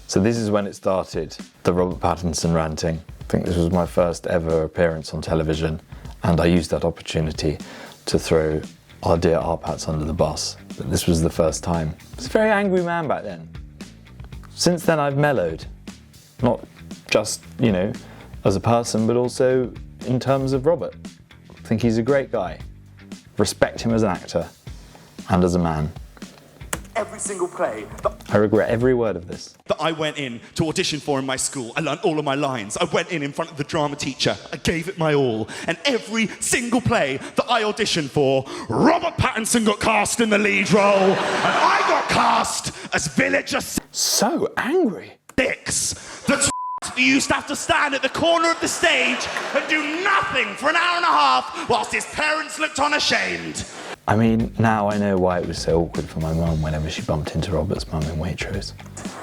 So this is when it started, the Robert Pattinson ranting. I think this was my first ever appearance on television, and I used that opportunity to throw our dear Arpats under the bus. But this was the first time. I was a very angry man back then. Since then I've mellowed. Not just, you know, as a person, but also in terms of Robert. I think he's a great guy. Respect him as an actor and as a man. Every single play I regret every word of this. that I went in to audition for in my school, I learned all of my lines. I went in front of the drama teacher. I gave it my all. And every single play that I auditioned for, Robert Pattinson got cast in the lead role, and I got cast as Villager So angry. 6. The who used to have to stand at the corner of the stage and do nothing for an hour and a half whilst his parents looked on ashamed. I mean, now I know why it was so awkward for my mum whenever she bumped into Robert's mum in Waitrose.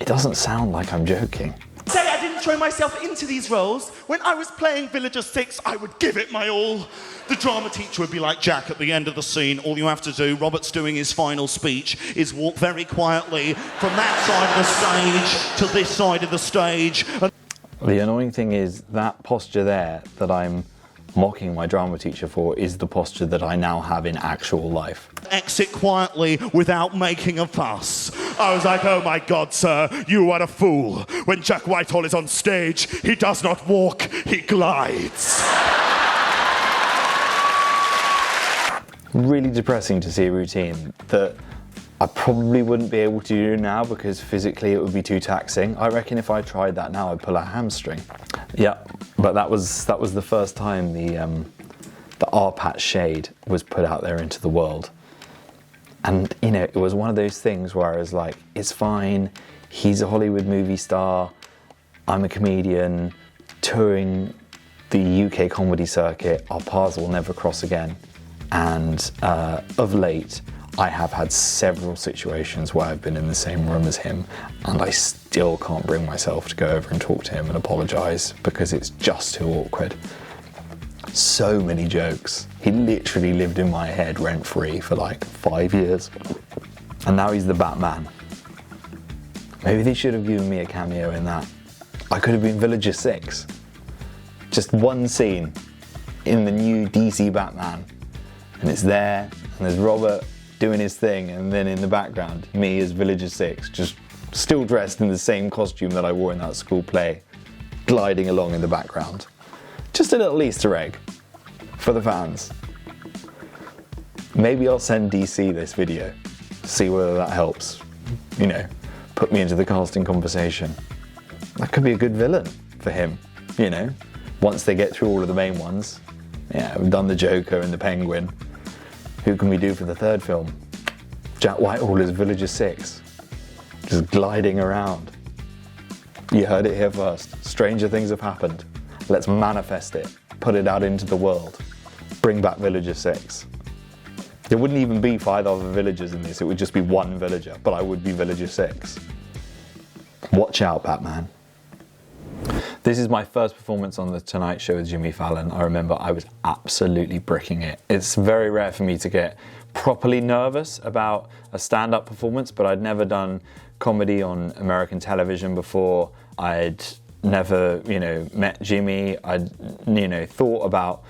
It doesn't sound like I'm joking. Say I didn't throw myself into these roles. When I was playing Villager 6, I would give it my all. The drama teacher would be like, Jack, at the end of the scene, all you have to do, Robert's doing his final speech, is walk very quietly from that side of the stage to this side of the stage. The annoying thing is that posture there that I'm mocking my drama teacher for is the posture that I now have in actual life. Exit quietly without making a fuss. I was like, oh my God, sir, you are a fool. When Jack Whitehall is on stage, he does not walk, he glides. Really depressing to see a routine that I probably wouldn't be able to do now because physically it would be too taxing. I reckon if I tried that now, I'd pull a hamstring. Yeah, but that was the first time the Arpat shade was put out there into the world. And, you know, it was one of those things where I was like, it's fine, he's a Hollywood movie star, I'm a comedian, touring the UK comedy circuit, our paths will never cross again. And of late, I have had several situations where I've been in the same room as him and I still can't bring myself to go over and talk to him and apologise because it's just too awkward. So many jokes. He literally lived in my head rent-free for like 5 years. And now he's the Batman. Maybe they should have given me a cameo in that. I could have been Villager 6. Just one scene in the new DC Batman. And it's there, and there's Robert doing his thing, and then in the background, me as Villager 6, just still dressed in the same costume that I wore in that school play, gliding along in the background. Just a little Easter egg for the fans. Maybe I'll send DC this video, see whether that helps, you know, put me into the casting conversation. That could be a good villain for him, you know, once they get through all of the main ones. Yeah, we've done the Joker and the Penguin. Who can we do for the third film? Jack Whitehall is Villager 6, just gliding around. You heard it here first. Stranger things have happened. Let's manifest it, put it out into the world. Bring back Villager 6. There wouldn't even be 5 other villagers in this, it would just be one villager, but I would be Villager 6. Watch out, Batman. This is my first performance on The Tonight Show with Jimmy Fallon. I remember I was absolutely bricking it. It's very rare for me to get properly nervous about a stand-up performance, but I'd never done comedy on American television before. I'd never, you know, met Jimmy. I'd, you know, thought about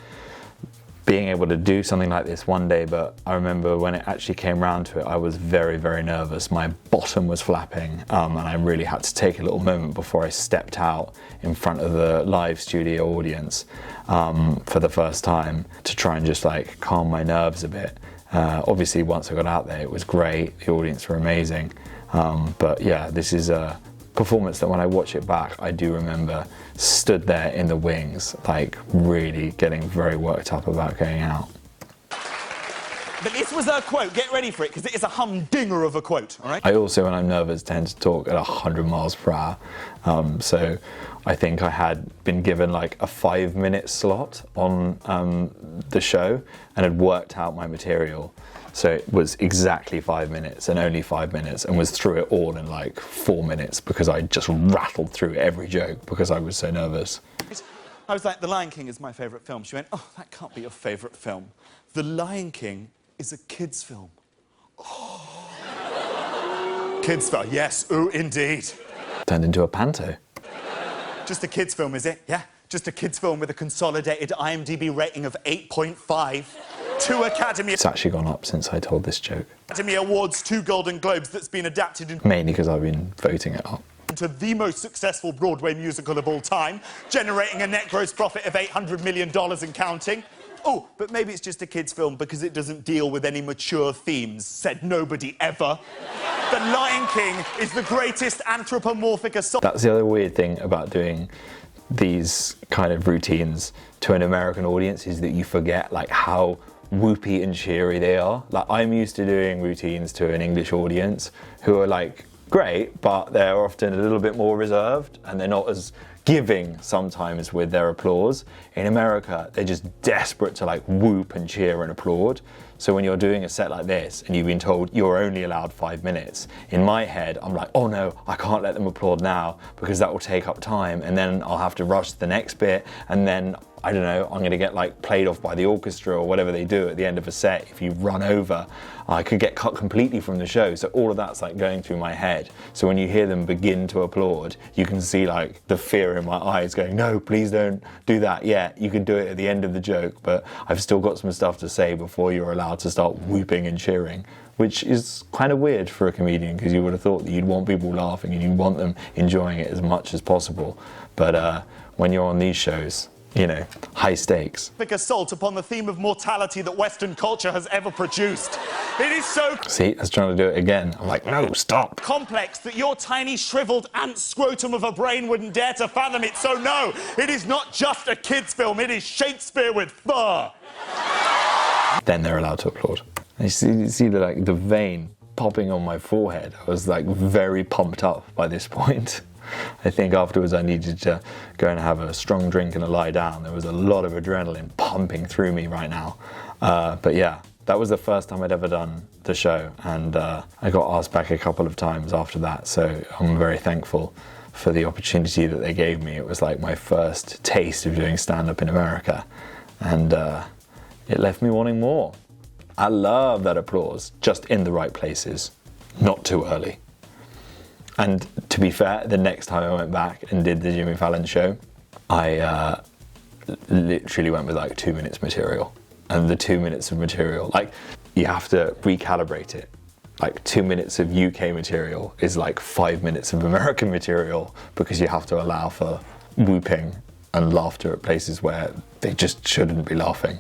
being able to do something like this one day, but I remember when it actually came round to it, I was very, very nervous. My bottom was flapping, and I really had to take a little moment before I stepped out in front of the live studio audience for the first time to try and just like calm my nerves a bit. Obviously, once I got out there, it was great. The audience were amazing. But yeah, this is a performance that when I watch it back, I do remember stood there in the wings, like really getting very worked up about going out. But this was a quote, get ready for it, because it is a humdinger of a quote, all right? I also, when I'm nervous, tend to talk at 100 miles per hour. So I think I had been given like a 5-minute slot on the show and had worked out my material. So it was exactly 5 minutes and only 5 minutes, and was through it all in like 4 minutes because I just rattled through every joke because I was so nervous. I was like, The Lion King is my favourite film. She went, oh, that can't be your favourite film. The Lion King is a kid's film. Oh. Kids film, yes, ooh, indeed. Turned into a panto. Just a kids' film, is it? Yeah, just a kids' film with a consolidated IMDb rating of 8.5. 2 Academy... It's actually gone up since I told this joke. Academy Awards, 2 Golden Globes that's been adapted into... Mainly because I've been voting it up. ...into the most successful Broadway musical of all time, generating a net gross profit of $800 million and counting. Oh, but maybe it's just a kids' film because it doesn't deal with any mature themes, said nobody ever. The Lion King is the greatest anthropomorphic assault... That's the other weird thing about doing these kind of routines to an American audience, is that you forget, like, how whoopy and cheery they are. Like, I'm used to doing routines to an English audience who are, like, great, but they're often a little bit more reserved and they're not as giving sometimes with their applause. In America, they're just desperate to, like, whoop and cheer and applaud. So when you're doing a set like this and you've been told you're only allowed 5 minutes, in my head, I'm like, oh no, I can't let them applaud now because that will take up time, and then I'll have to rush to the next bit, and then, I don't know, I'm gonna get, like, played off by the orchestra or whatever they do at the end of a set. If you run over, I could get cut completely from the show. So all of that's, like, going through my head. So when you hear them begin to applaud, you can see, like, the fear in my eyes going, no, please don't do that yet. You can do it at the end of the joke, but I've still got some stuff to say before you're allowed to start whooping and cheering, which is kind of weird for a comedian, because you would have thought that you'd want people laughing and you'd want them enjoying it as much as possible. But when you're on these shows, you know, high stakes. Assault upon the theme of mortality that Western culture has ever produced. It is so... See, I was trying to do it again. I'm like, no, stop. ...complex that your tiny shriveled ant scrotum of a brain wouldn't dare to fathom it. So no, it is not just a kids' film, it is Shakespeare with fur. Then they're allowed to applaud. You see the vein popping on my forehead. I was, like, very pumped up by this point. I think afterwards I needed to go and have a strong drink and a lie down. There was a lot of adrenaline pumping through me right now. But yeah, that was the first time I'd ever done the show, and I got asked back a couple of times after that, so I'm very thankful for the opportunity that they gave me. It was like my first taste of doing stand-up in America, and it left me wanting more. I love that applause, just in the right places, not too early. And to be fair, the next time I went back and did the Jimmy Fallon show, I literally went with, like, 2 minutes material. And the 2 minutes of material, like, you have to recalibrate it. Like, 2 minutes of UK material is like 5 minutes of American material, because you have to allow for whooping and laughter at places where they just shouldn't be laughing.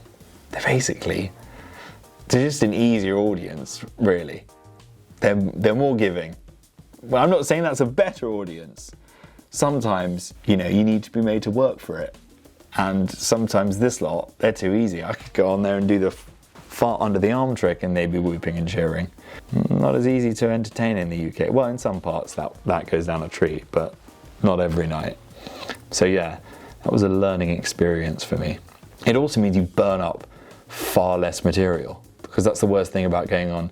They're just an easier audience, really. They're more giving. Well, I'm not saying that's a better audience. Sometimes, you know, you need to be made to work for it. And sometimes this lot, they're too easy. I could go on there and do the fart under the arm trick and they'd be whooping and cheering. Not as easy to entertain in the UK. Well, in some parts that goes down a treat, but not every night. So yeah, that was a learning experience for me. It also means you burn up far less material, because that's the worst thing about going on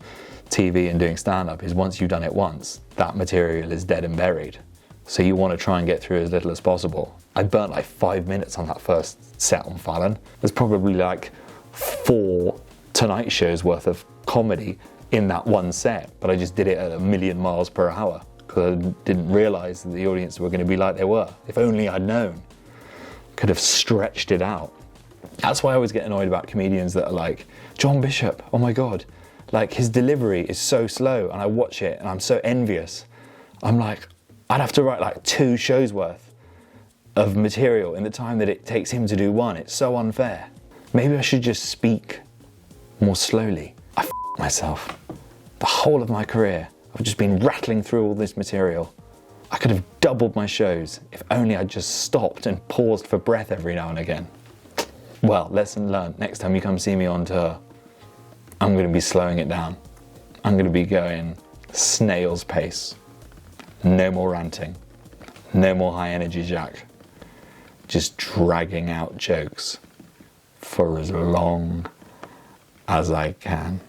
TV and doing stand-up, is once you've done it once, that material is dead and buried. So you want to try and get through as little as possible. I burnt like 5 minutes on that first set on Fallon. There's probably like 4 Tonight shows worth of comedy in that one set, but I just did it at 1,000,000 miles per hour because I didn't realise that the audience were going to be like they were. If only I'd known. Could have stretched it out. That's why I always get annoyed about comedians that are like, John Bishop, oh my God. Like, his delivery is so slow, and I watch it and I'm so envious. I'm like, I'd have to write like 2 shows worth of material in the time that it takes him to do one. It's so unfair. Maybe I should just speak more slowly. I myself. The whole of my career, I've just been rattling through all this material. I could have doubled my shows if only I'd just stopped and paused for breath every now and again. Well, lesson learned. Next time you come see me on tour, I'm going to be slowing it down. I'm going to be going snail's pace. No more ranting. No more high energy Jack. Just dragging out jokes for as long as I can.